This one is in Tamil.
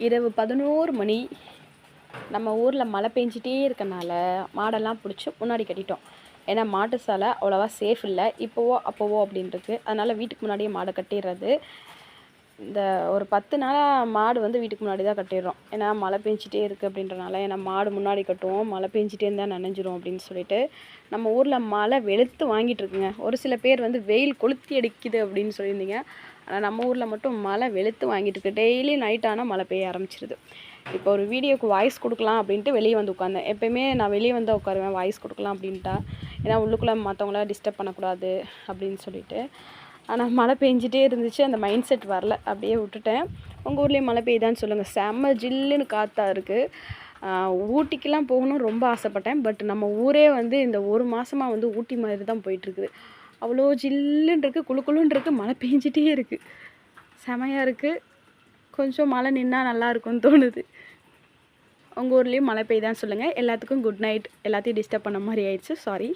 இரவு 11 மணி. நம்ம ஊரில் மழை பெஞ்சிட்டே இருக்கனால மாடெல்லாம் பிடிச்சி முன்னாடி கட்டிட்டோம். ஏன்னா மாட்டு சாலை அவ்வளோவா சேஃப் இல்லை, இப்போவோ அப்போவோ அப்படின்ட்டுருக்கு. அதனால் வீட்டுக்கு முன்னாடியே மாடை கட்டிடுறது. இந்த ஒரு 10 நாளாக மாடு வந்து வீட்டுக்கு முன்னாடி தான் கட்டிடுறோம். ஏன்னா மழை பெஞ்சிட்டே இருக்குது அப்படின்றனால. ஏன்னா மாடு முன்னாடி கட்டுவோம், மழை பெஞ்சிட்டே இருந்தால் நனைஞ்சிரும் அப்படின்னு சொல்லிட்டு. நம்ம ஊரில் மழை வெளுத்து வாங்கிட்டு இருக்குங்க. ஒரு சில பேர் வந்து வெயில் கொளுத்தி அடிக்குது அப்படின்னு சொல்லியிருந்தீங்க. ஆனால் நம்ம ஊரில் மட்டும் மழை வெளுத்து வாங்கிட்டு இருக்கு. டெய்லி நைட் ஆனால் மழை பெய்ய ஆரம்பிச்சிருது. இப்போ ஒரு வீடியோக்கு வாய்ஸ் கொடுக்கலாம் அப்படின்ட்டு வெளியே வந்து உட்காந்தேன். எப்போயுமே நான் வெளியே வந்து உட்காருவேன் வாய்ஸ் கொடுக்கலாம் அப்படின்ட்டா. ஏன்னா உள்ளுக்குள்ளே மற்றவங்கள டிஸ்டர்ப் பண்ணக்கூடாது அப்படின்னு சொல்லிட்டு. ஆனால் மழை பெஞ்சிட்டே இருந்துச்சு, அந்த மைண்ட் செட் வரல, அப்படியே விட்டுட்டேன். உங்கள் ஊர்லேயும் மழை பெய்யுதான்னு சொல்லுங்கள். செம்ம ஜில்லுன்னு காற்றா இருக்குது. ஊட்டிக்கெலாம் போகணும்னு ரொம்ப ஆசைப்பட்டேன். பட் நம்ம ஊரே வந்து இந்த ஒரு மாதமாக வந்து ஊட்டி மாதிரி தான் போயிட்டுருக்குது. அவ்வளோ ஜில்லுன்னு இருக்குது, குளு குளுன்னு இருக்குது, மழை பெஞ்சிட்டே இருக்குது. செமையாக இருக்குது. கொஞ்சம் மழை நின்னா நல்லா இருக்கும்னு தோணுது. உங்கள் ஊர்லேயும் மழை பெய்யுதான்னு சொல்லுங்கள். எல்லாத்துக்கும் குட் நைட். எல்லாத்தையும் டிஸ்டர்ப் பண்ண மாதிரி ஆயிடுச்சு, சாரி.